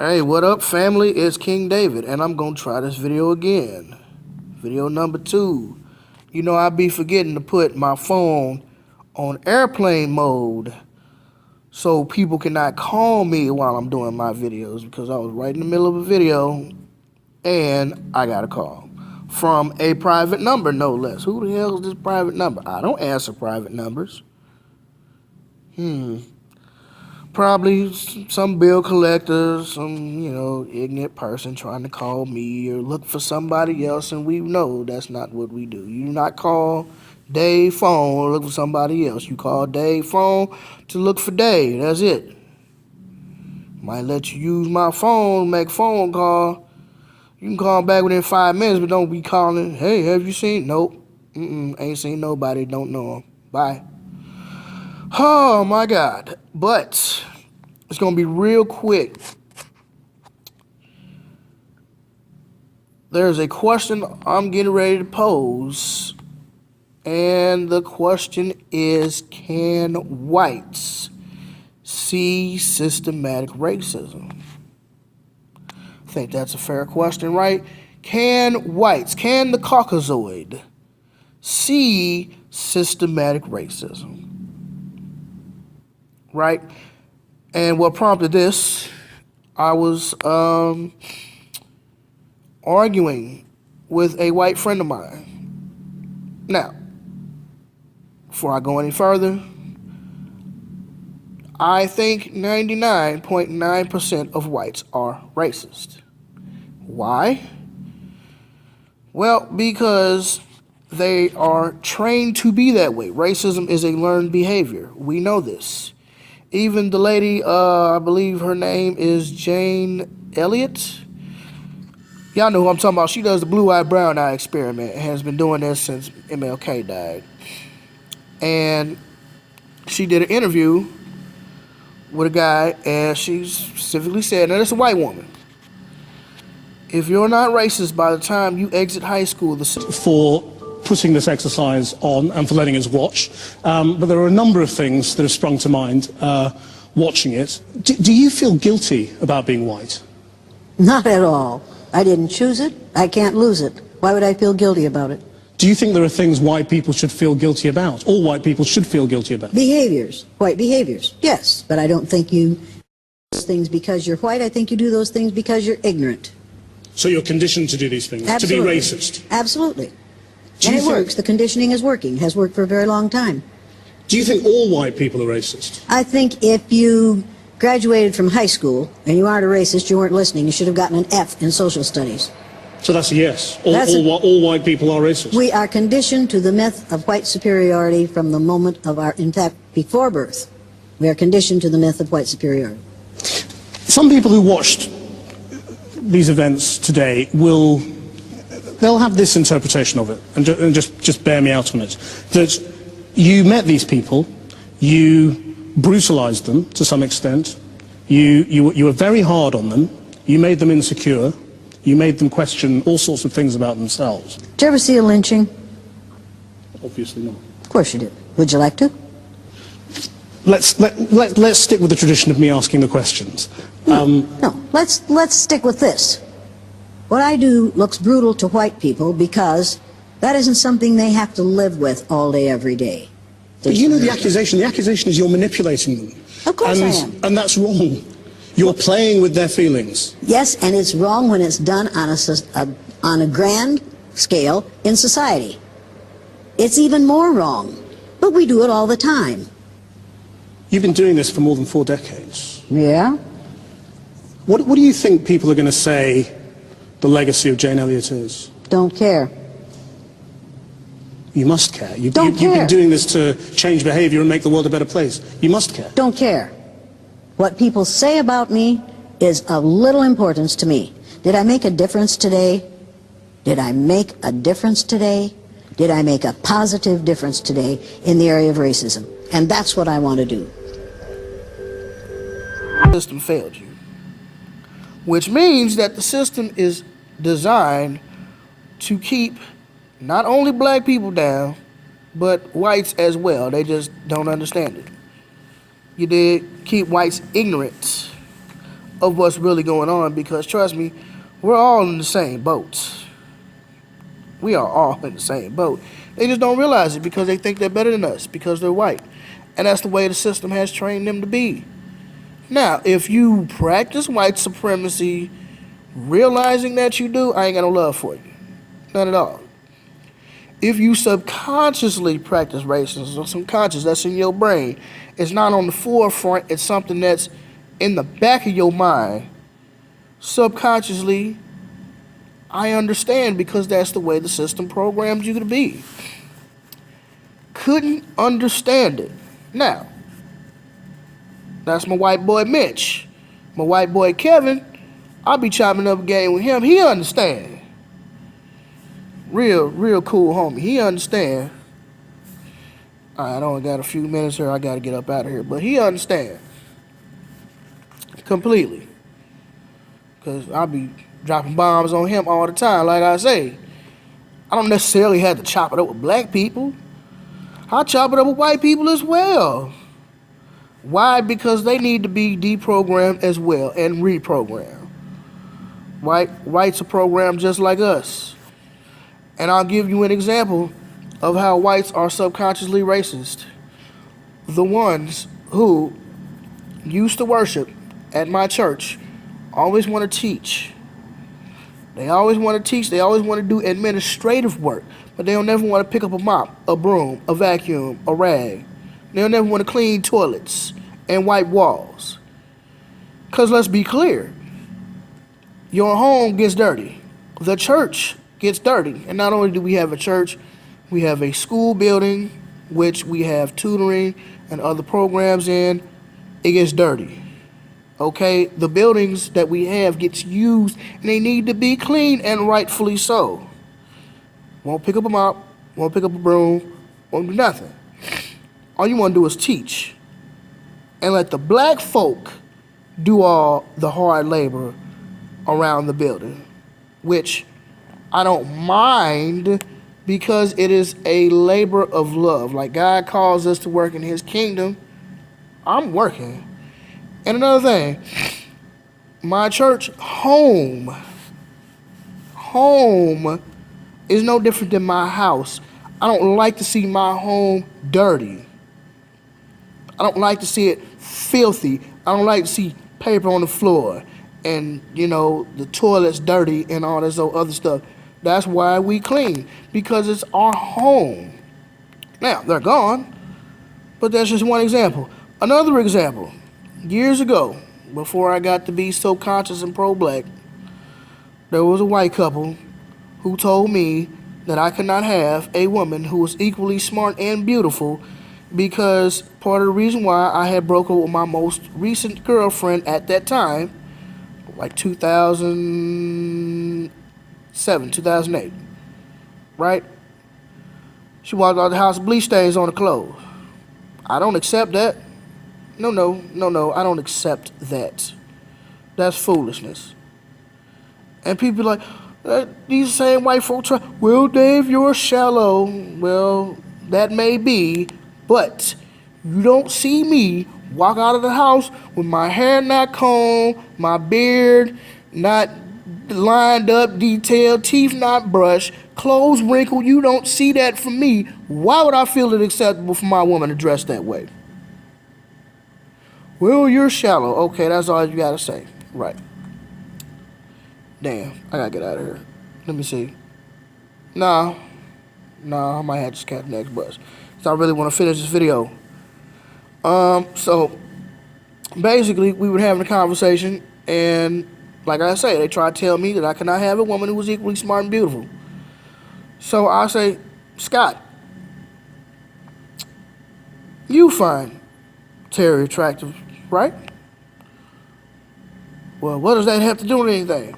Hey, what up, family? It's King David, and I'm gonna try this video again. Video number 2. You know, I be forgetting to put my phone on airplane mode so people cannot call me while I'm doing my videos, because I was right in the middle of a video and I got a call from a private number, no less. Who the hell is this private number? I don't answer private numbers. Probably some bill collector, some, ignorant person trying to call me or look for somebody else, and we know that's not what we do. You do not call Dave phone or look for somebody else. You call Dave phone to look for Dave. That's it. Might let you use my phone, make phone call. You can call back within 5 minutes, but don't be calling, hey, have you seen? Nope. Ain't seen nobody, don't know him. Bye. Oh my God. But it's going to be real quick. There's a question I'm getting ready to pose. And the question is, can whites see systematic racism? I think that's a fair question, right? Can the Cacuszoid see systematic racism? Right? And what prompted this, I was arguing with a white friend of mine. Now, before I go any further, I think 99.9% of whites are racist. Why? Well, because they are trained to be that way. Racism is a learned behavior. We know this. Even the lady, I believe her name is Jane Elliot. Y'all know who I'm talking about. She does the blue-eye, brown-eye experiment and has been doing this since MLK died. And she did an interview with a guy, and she specifically said, now this is a white woman, if you're not racist by the time you exit high school, for putting this exercise on and for letting us watch. But there are a number of things that have sprung to mind watching it. Do you feel guilty about being white? Not at all. I didn't choose it. I can't lose it. Why would I feel guilty about it? Do you think there are things white people should feel guilty about? All white people should feel guilty about? Behaviors. White behaviors. Yes. But I don't think you do those things because you're white. I think you do those things because you're ignorant. So you're conditioned to do these things? Absolutely. To be racist? Absolutely. And it works. The conditioning is working. Has worked for a very long time. Do you think all white people are racist? I think if you graduated from high school and you aren't a racist, you weren't listening. You should have gotten an F in social studies. So that's a yes. All white people are racist. We are conditioned to the myth of white superiority from the moment of our, in fact, before birth. We are conditioned to the myth of white superiority. Some people who watched these events today they'll have this interpretation of it, and just bear me out on it, that you met these people, you brutalized them to some extent, you were very hard on them, you made them insecure, you made them question all sorts of things about themselves. Did you ever see a lynching? Obviously not. Of course you did. Would you like to? Let's stick with the tradition of me asking the questions. No, let's stick with this. What I do looks brutal to white people because that isn't something they have to live with all day, every day. But you know the accusation. The accusation is you're manipulating them. Of course I am. And that's wrong. You're playing with their feelings. Yes, and it's wrong when it's done on a grand scale in society. It's even more wrong, but we do it all the time. You've been doing this for more than 4 decades. Yeah? What do you think people are going to say the legacy of Jane Elliot is? Don't care. You must care. You've care. been doing this to change behavior and make the world a better place. You must care. Don't care. What people say about me is of little importance to me. Did I make a difference today? Did I make a difference today? Did I make a positive difference today in the area of racism? And that's what I want to do. The system failed you, which means that the system is designed to keep not only black people down, but whites as well. They just don't understand it. You did keep whites ignorant of what's really going on, because trust me, we're all in the same boat. We are all in the same boat. They just don't realize it because they think they're better than us because they're white. And that's the way the system has trained them to be. Now, if you practice white supremacy, realizing that you do, I ain't got no love for you. None at all. If you subconsciously practice racism, or subconscious, that's in your brain, it's not on the forefront, it's something that's in the back of your mind, subconsciously, I understand because that's the way the system programs you to be. Couldn't understand it. Now, that's my white boy Mitch. My white boy Kevin, I'll be chopping up a game with him. He understand. Real cool homie. He understand. I only got a few minutes here. I got to get up out of here. But he understand. Completely. Because I'll be dropping bombs on him all the time. Like I say, I don't necessarily have to chop it up with black people. I chop it up with white people as well. Why? Because they need to be deprogrammed as well and reprogrammed. Whites are programmed just like us. And I'll give you an example of how whites are subconsciously racist. The ones who used to worship at my church always want to teach. They always want to teach. They always want to do administrative work. But they'll never want to pick up a mop, a broom, a vacuum, a rag. They'll never want to clean toilets and wipe walls. Because let's be clear, your home gets dirty. The church gets dirty. And not only do we have a church, we have a school building, which we have tutoring and other programs in. It gets dirty. Okay, the buildings that we have gets used and they need to be clean, and rightfully so. Won't pick up a mop, won't pick up a broom, won't do nothing. All you want to do is teach and let the black folk do all the hard labor around the building, which I don't mind because it is a labor of love. Like God calls us to work in his kingdom, I'm working. And another thing, my church home is no different than my house. I don't like to see my home dirty. I don't like to see it filthy. I don't like to see paper on the floor and, the toilet's dirty and all this other stuff. That's why we clean, because it's our home. Now, they're gone, but that's just one example. Another example. Years ago, before I got to be so conscious and pro-black, there was a white couple who told me that I could not have a woman who was equally smart and beautiful because part of the reason why I had broke up with my most recent girlfriend at that time, like 2007, 2008, right? She walked out of the house, bleach stains on the clothes. I don't accept that. No, I don't accept that. That's foolishness. And people like, these same white folks try, well, Dave, you're shallow. Well, that may be, but you don't see me walk out of the house with my hair not combed, my beard not lined up, detailed, teeth not brushed, clothes wrinkled. You don't see that from me. Why would I feel it acceptable for my woman to dress that way? Well, you're shallow. Okay, that's all you gotta say. Right. Damn, I gotta get out of here. Let me see. Nah, I might have to catch the next bus. Because I really want to finish this video. So, basically, we were having a conversation, and like I say, they tried to tell me that I could not have a woman who was equally smart and beautiful. So I say, Scott, you find Terry attractive, right? Well, what does that have to do with anything?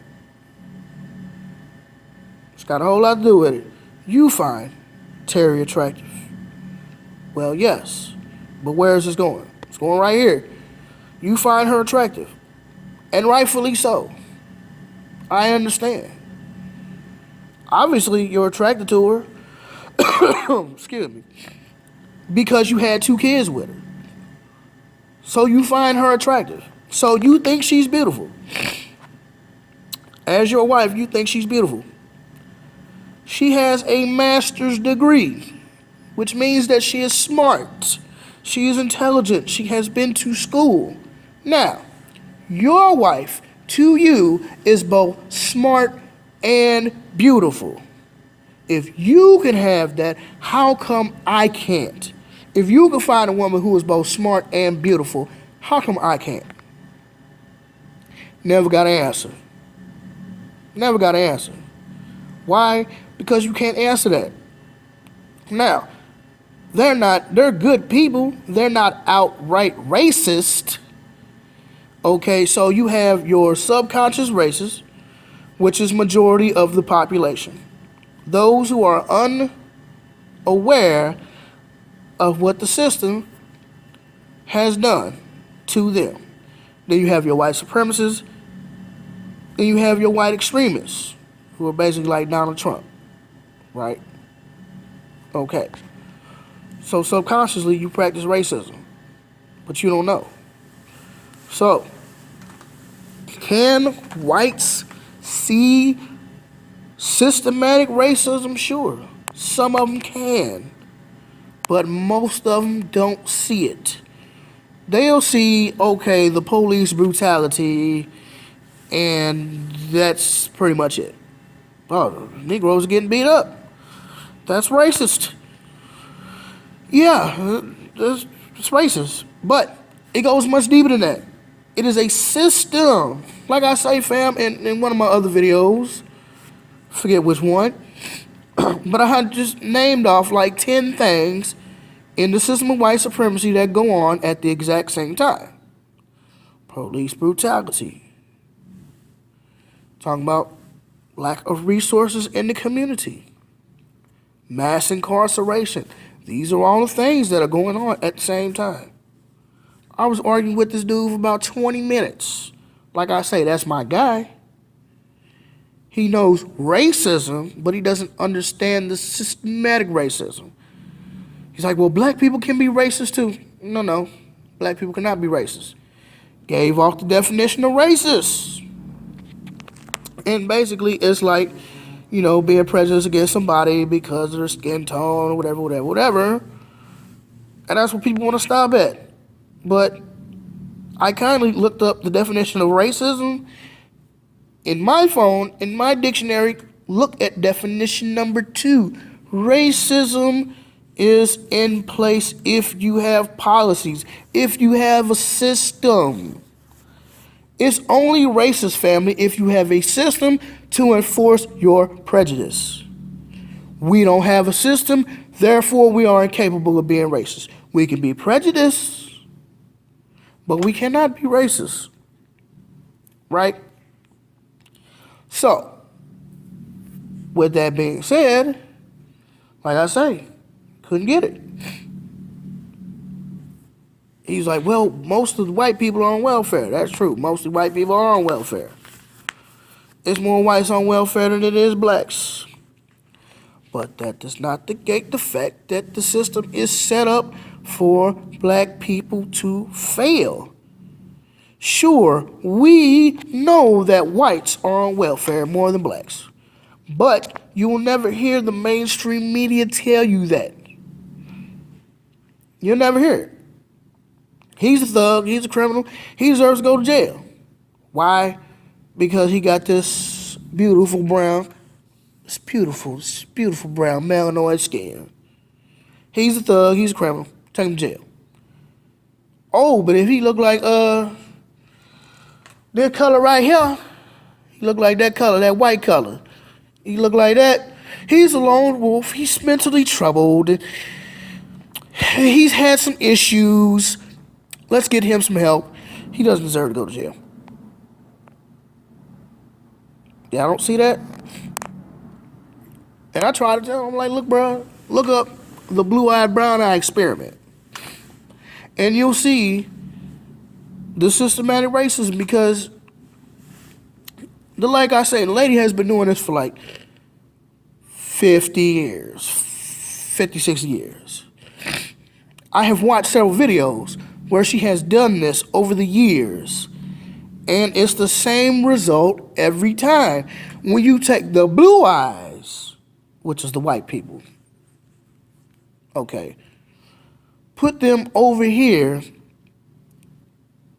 It's got a whole lot to do with it. You find Terry attractive. Well, yes, but where is this going? It's going right here. You find her attractive, and rightfully so. I understand. Obviously, you're attracted to her, excuse me, because you had 2 kids with her. So you find her attractive. So you think she's beautiful. As your wife, you think she's beautiful. She has a master's degree, which means that she is smart. She is intelligent. She has been to school. Now, your wife to you is both smart and beautiful. If you can have that, how come I can't? If you can find a woman who is both smart and beautiful, how come I can't? Never got an answer. Never got an answer. Why? Because you can't answer that. Now, they're good people. They're not outright racist. Okay, so you have your subconscious racists, which is majority of the population. Those who are unaware of what the system has done to them. Then you have your white supremacists, and you have your white extremists, who are basically like Donald Trump, right? Okay. So subconsciously you practice racism, but you don't know. So, can whites see systematic racism? Sure. Some of them can, but most of them don't see it. They'll see, okay, the police brutality, and that's pretty much it. Oh, Negroes are getting beat up. That's racist. Yeah, it's racist. But it goes much deeper than that. It is a system. Like I say, fam, in one of my other videos, forget which one, but I had just named off like 10 things in the system of white supremacy that go on at the exact same time. Police brutality. Talking about lack of resources in the community. Mass incarceration. These are all the things that are going on at the same time. I was arguing with this dude for about 20 minutes. Like I say, that's my guy. He knows racism, but he doesn't understand the systematic racism. He's like, well, black people can be racist too. No. Black people cannot be racist. Gave off the definition of racist. And basically, it's like, being prejudiced against somebody because of their skin tone or whatever. And that's what people want to stop at. But I kindly looked up the definition of racism in my phone, in my dictionary. Look at definition number 2. Racism is in place if you have policies, if you have a system. It's only racist, family, if you have a system to enforce your prejudice. We don't have a system, therefore we are incapable of being racist. We can be prejudiced, but we cannot be racist, right? So, with that being said, like I say, couldn't get it. He's like, well, most of the white people are on welfare. That's true. Most of the white people are on welfare. It's more whites on welfare than it is blacks. But that does not negate the fact that the system is set up for black people to fail. Sure, we know that whites are on welfare more than blacks. But you will never hear the mainstream media tell you that. You'll never hear it. He's a thug, he's a criminal, he deserves to go to jail. Why? Because he got this beautiful brown melanoid skin. He's a thug, he's a criminal, take him to jail. Oh, but if he look like this color right here, he look like that color, that white color. He look like that, he's a lone wolf, he's mentally troubled, he's had some issues. Let's get him some help. He doesn't deserve to go to jail. Yeah, I don't see that. And I try to tell him, I'm like, look, bro, look up the blue-eyed, brown-eye experiment. And you'll see the systematic racism because, like I say, the lady has been doing this for like 50 years, 56 years. I have watched several videos where she has done this over the years, And it's the same result every time. When you take the blue eyes, which is the white people, okay, put them over here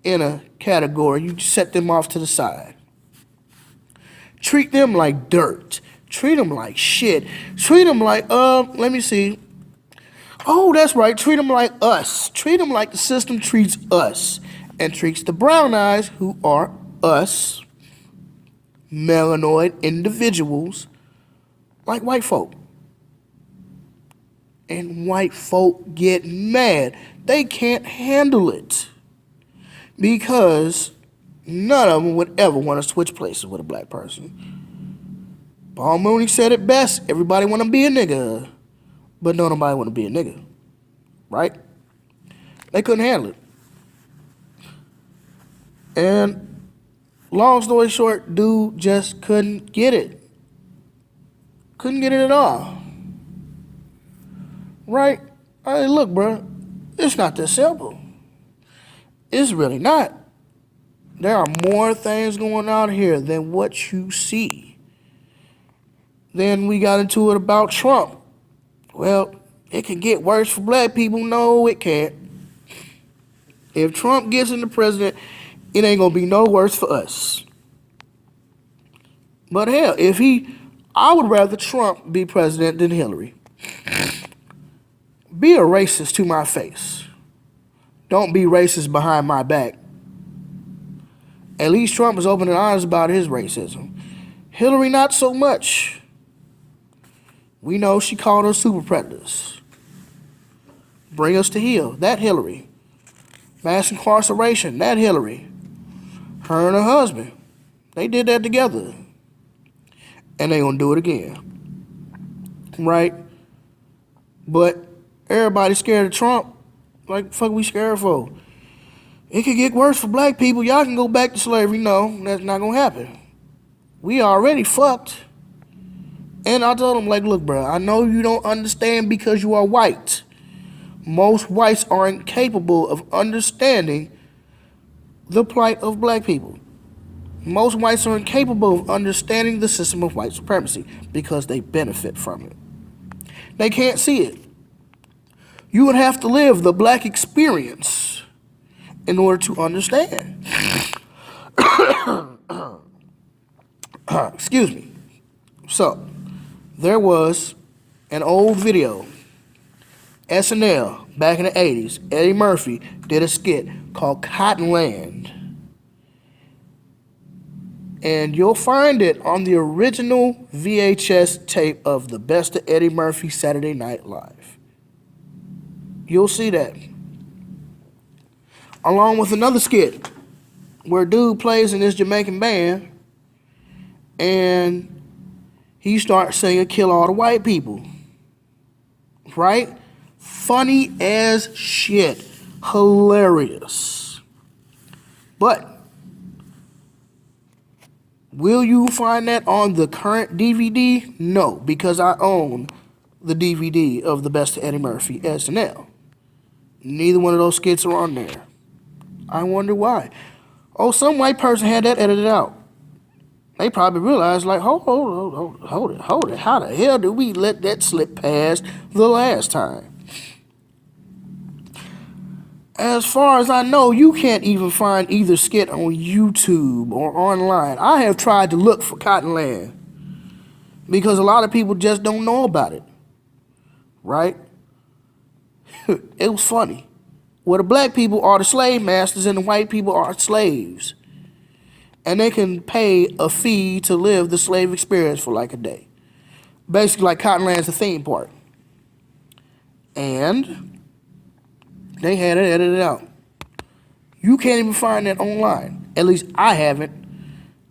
in a category, you set them off to the side. Treat them like dirt. Treat them like shit. Treat them like, let me see. Oh, that's right. Treat them like us. Treat them like the system treats us. And treats the brown eyes, who are us, melanoid individuals, like white folk. And white folk get mad. They can't handle it. Because none of them would ever want to switch places with a black person. Paul Mooney said it best. Everybody want to be a nigga. But don't nobody want to be a nigga. Right? They couldn't handle it. And long story short, dude just couldn't get it. Couldn't get it at all. Right? Hey, look, bro. It's not that simple. It's really not. There are more things going on here than what you see. Then we got into it about Trump. Well, it can get worse for black people. No, it can't. If Trump gets into president, it ain't gonna be no worse for us. But hell, I would rather Trump be president than Hillary. Be a racist to my face. Don't be racist behind my back. At least Trump is open and honest about his racism. Hillary, not so much. We know she called us super predators. Bring us to heel, that Hillary. Mass incarceration, that Hillary. Her and her husband, they did that together. And they gonna do it again. Right? But everybody's scared of Trump. Like, fuck we scared for? It could get worse for black people. Y'all can go back to slavery. No, that's not gonna happen. We already fucked. And I told him, like, look, bro, I know you don't understand because you are white. Most whites are incapable of understanding the plight of black people. Most whites are incapable of understanding the system of white supremacy because they benefit from it. They can't see it. You would have to live the black experience in order to understand. Excuse me. So, there was an old video, SNL, back in the 80s. Eddie Murphy did a skit called Cotton Land. And you'll find it on the original VHS tape of the Best of Eddie Murphy Saturday Night Live. You'll see that. Along with another skit where dude plays in this Jamaican band and he starts singing "Kill All the White People." Right? Funny as shit. Hilarious. But will you find that on the current DVD? No, because I own the DVD of the Best of Eddie Murphy SNL. Neither one of those skits are on there. I wonder why. Oh, some white person had that edited out. They probably realized, like, hold it. How the hell did we let that slip past the last time? As far as I know, you can't even find either skit on YouTube or online. I have tried to look for Cottonland because a lot of people just don't know about it. Right? It was funny. Where the black people are the slave masters and the white people are slaves. And they can pay a fee to live the slave experience for like a day. Basically, like Cottonland's the theme park. And they had it edited out. You can't even find that online. At least I haven't.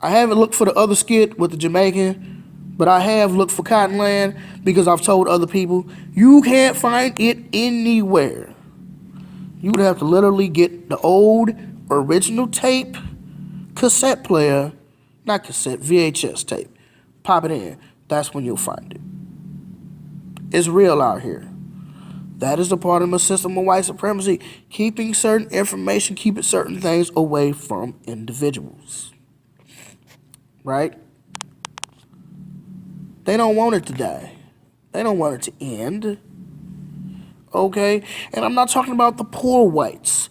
I haven't looked for the other skit with the Jamaican, but I have looked for Cottonland because I've told other people, you can't find it anywhere. You would have to literally get the old original tape, cassette player, not cassette, VHS tape. Pop it in. That's when you'll find it. It's real out here. That is a part of a system of white supremacy, keeping certain information, keeping certain things away from individuals. Right? They don't want it to die. They don't want it to end. Okay? And I'm not talking about the poor whites,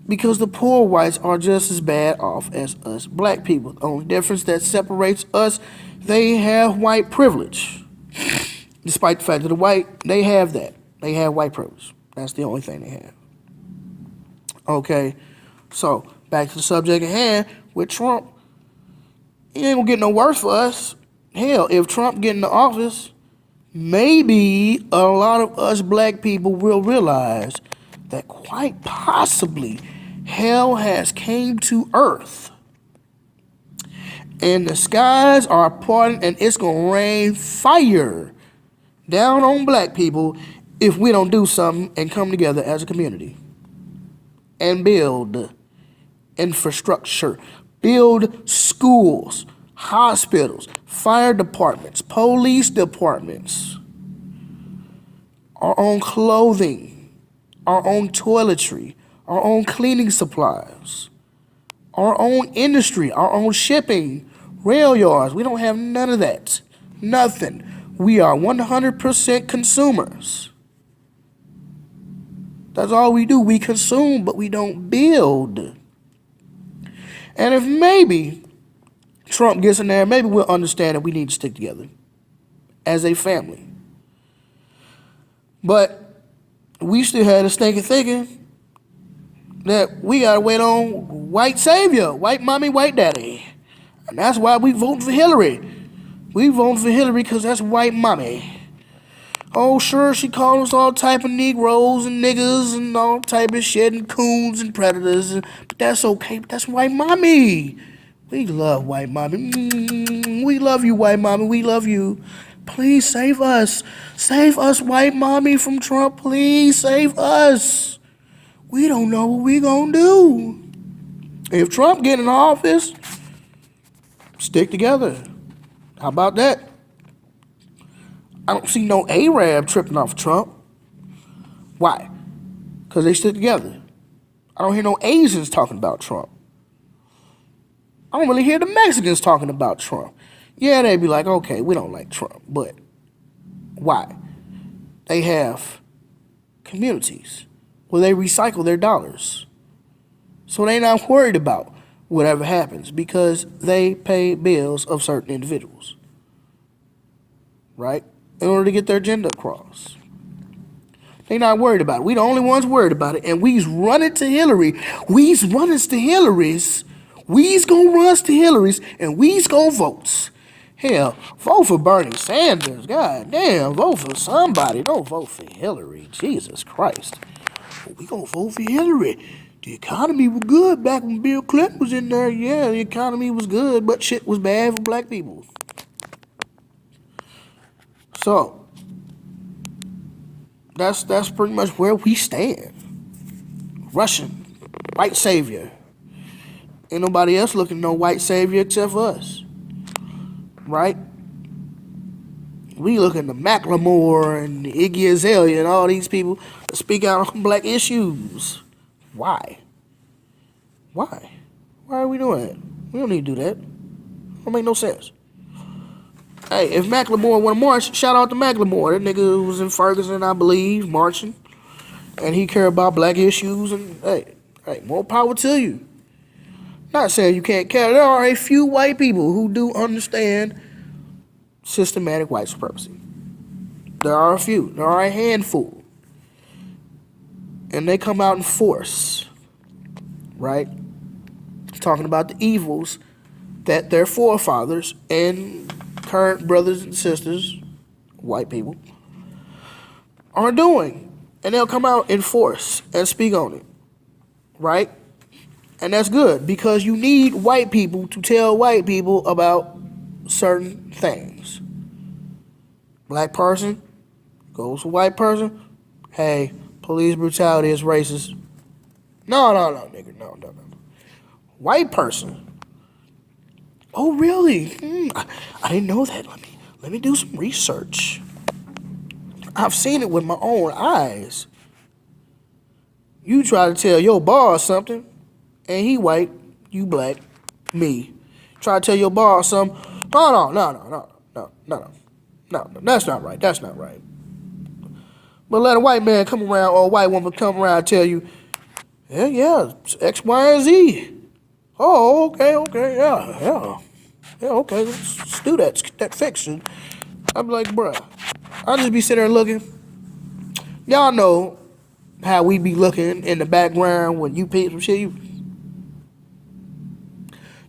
because the poor whites are just as bad off as us black people. The only difference that separates us, they have white privilege. Despite the fact that the white, they have that. They have white privilege. That's the only thing they have. Okay, so back to the subject at hand with Trump. It ain't gonna get no worse for us. Hell, if Trump get in the office, maybe a lot of us black people will realize that quite possibly hell has came to earth. And the skies are parting and it's gonna rain fire down on black people if we don't do something and come together as a community and build infrastructure, build schools, hospitals, fire departments, police departments, our own clothing, our own toiletry, our own cleaning supplies, our own industry, our own shipping, rail yards. We don't have none of that. Nothing. We are 100% consumers. That's all we do. We consume, but we don't build. And if maybe Trump gets in there, maybe we'll understand that we need to stick together as a family. But we still had a stinking thinking that we gotta wait on white savior, white mommy, white daddy. And that's why we voting for Hillary. We voting for Hillary because that's white mommy. Oh, sure, she called us all type of Negroes and niggas and all type of shit and coons and predators. But that's okay. But that's white mommy. We love white mommy. We love you, white mommy. We love you. Please save us. Save us, white mommy, from Trump. Please save us. We don't know what we gonna do. If Trump get in office, stick together. How about that? I don't see no Arab tripping off Trump. Why? Because they stick together. I don't hear no Asians talking about Trump. I don't really hear the Mexicans talking about Trump. Yeah, they be like, okay, we don't like Trump, but why? They have communities where they recycle their dollars. So they not worried about whatever happens because they pay bills of certain individuals. Right? In order to get their agenda across. They not worried about it. We the only ones worried about it. And we's running to Hillary. We's running to Hillary's. We's gonna run to Hillary's and we's gonna vote. Hell, vote for Bernie Sanders. God damn, vote for somebody. Don't vote for Hillary. Jesus Christ. We gonna vote for Hillary. The economy was good back when Bill Clinton was in there. Yeah, the economy was good, but shit was bad for black people. So, that's pretty much where we stand. Russian, white savior. Ain't nobody else looking at no white savior except for us. Right? We looking to McLemore and Iggy Azalea and all these people to speak out on black issues. Why? Why? Why are we doing that? We don't need to do that. It don't make no sense. Hey, if McLemore want to march, shout out to McLemore. That nigga was in Ferguson, I believe, marching. And he care about black issues. And hey, more power to you. Not saying you can't care. There are a few white people who do understand systematic white supremacy. There are a few. There are a handful. And they come out in force. Right? Talking about the evils that their forefathers and current brothers and sisters, white people, are doing. And they'll come out in force and speak on it. Right? And that's good because you need white people to tell white people about certain things. Black person goes to white person. Hey, police brutality is racist. No, nigga. No. White person. Oh, really? I didn't know that. Let me do some research. I've seen it with my own eyes. You try to tell your boss something, and he white, you black, me. Try to tell your boss something. No. That's not right. That's not right. But let a white man come around or a white woman come around and tell you, yeah, it's X, Y, and Z. Oh, okay, yeah, okay, let's do that fiction. I'm like, bruh, I'll just be sitting there looking. Y'all know how we be looking in the background when you pick some shit.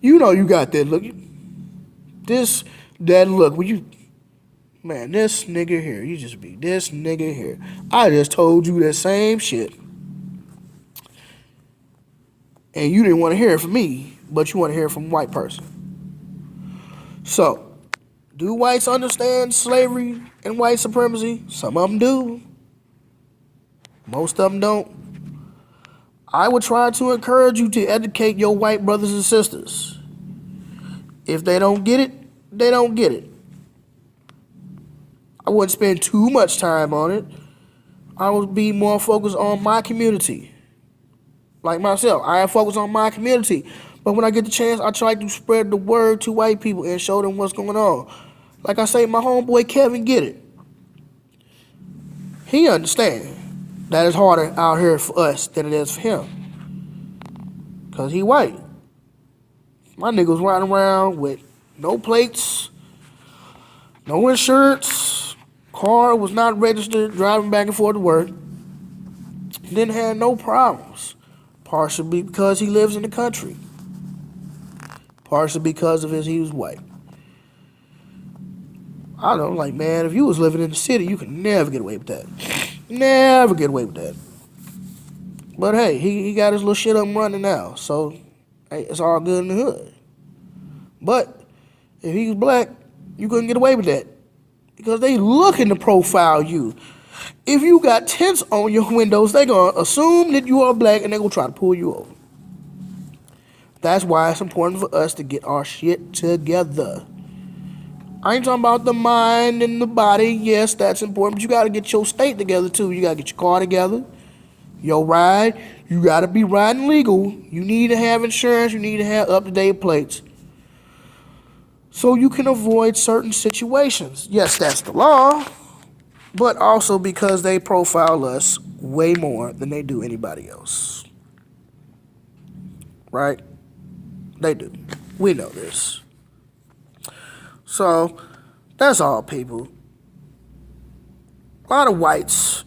You know you got that look. That look when you, man, this nigga here. You just be this nigga here. I just told you that same shit. And you didn't want to hear it from me, but you want to hear it from a white person. So, do whites understand slavery and white supremacy? Some of them do. Most of them don't. I would try to encourage you to educate your white brothers and sisters. If they don't get it, they don't get it. I wouldn't spend too much time on it. I would be more focused on my community. Like myself, I am focused on my community. But when I get the chance, I try to spread the word to white people and show them what's going on. Like I say, my homeboy Kevin get it. He understand that it's harder out here for us than it is for him. Because he white. My niggas riding around with no plates, no insurance, car was not registered, driving back and forth to work. Didn't have no problems. Partially because he lives in the country. Partially because he was white. I don't know, like, man, if you was living in the city, you could never get away with that. Never get away with that. But hey, he got his little shit up and running now, so hey, it's all good in the hood. But if he was black, you couldn't get away with that. Because they looking to profile you. If you got tents on your windows, they gonna assume that you are black and they gonna try to pull you over. That's why it's important for us to get our shit together. I ain't talking about the mind and the body. Yes, that's important, but you gotta get your state together too. You gotta get your car together, your ride. You gotta be riding legal. You need to have insurance. You need to have up-to-date plates. So you can avoid certain situations. Yes, that's the law. But also because they profile us way more than they do anybody else. Right? They do. We know this. So, that's all, people. A lot of whites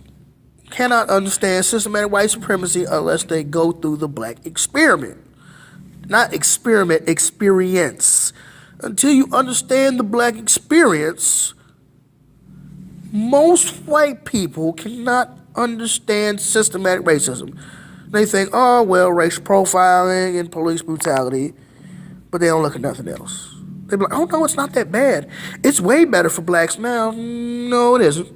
cannot understand systematic white supremacy unless they go through the black experiment. Not experiment, experience. Until you understand the black experience, most white people cannot understand systematic racism. They think, oh, well, racial profiling and police brutality, but they don't look at nothing else. They be like, oh, no, it's not that bad. It's way better for blacks now. No, it isn't.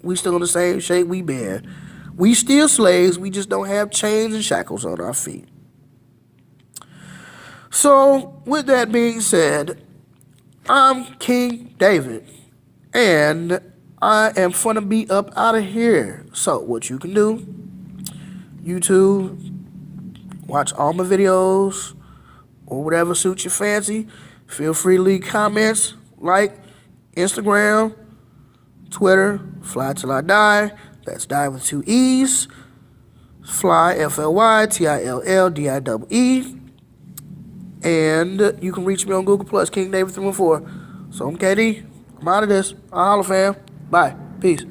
We still in the same shape we been. We still slaves. We just don't have chains and shackles on our feet. So, with that being said, I'm King David, and I am finna be up out of here. So, what you can do, YouTube, watch all my videos, or whatever suits your fancy. Feel free to leave comments, like, Instagram, Twitter, Fly Till I Die. That's die with 2 E's. Fly, F-L-Y, T-I-L-L-D-I-E-E. And you can reach me on Google Plus, King David 314. So I'm KD. I'm out of this. I'll holla, fam. Bye. Peace.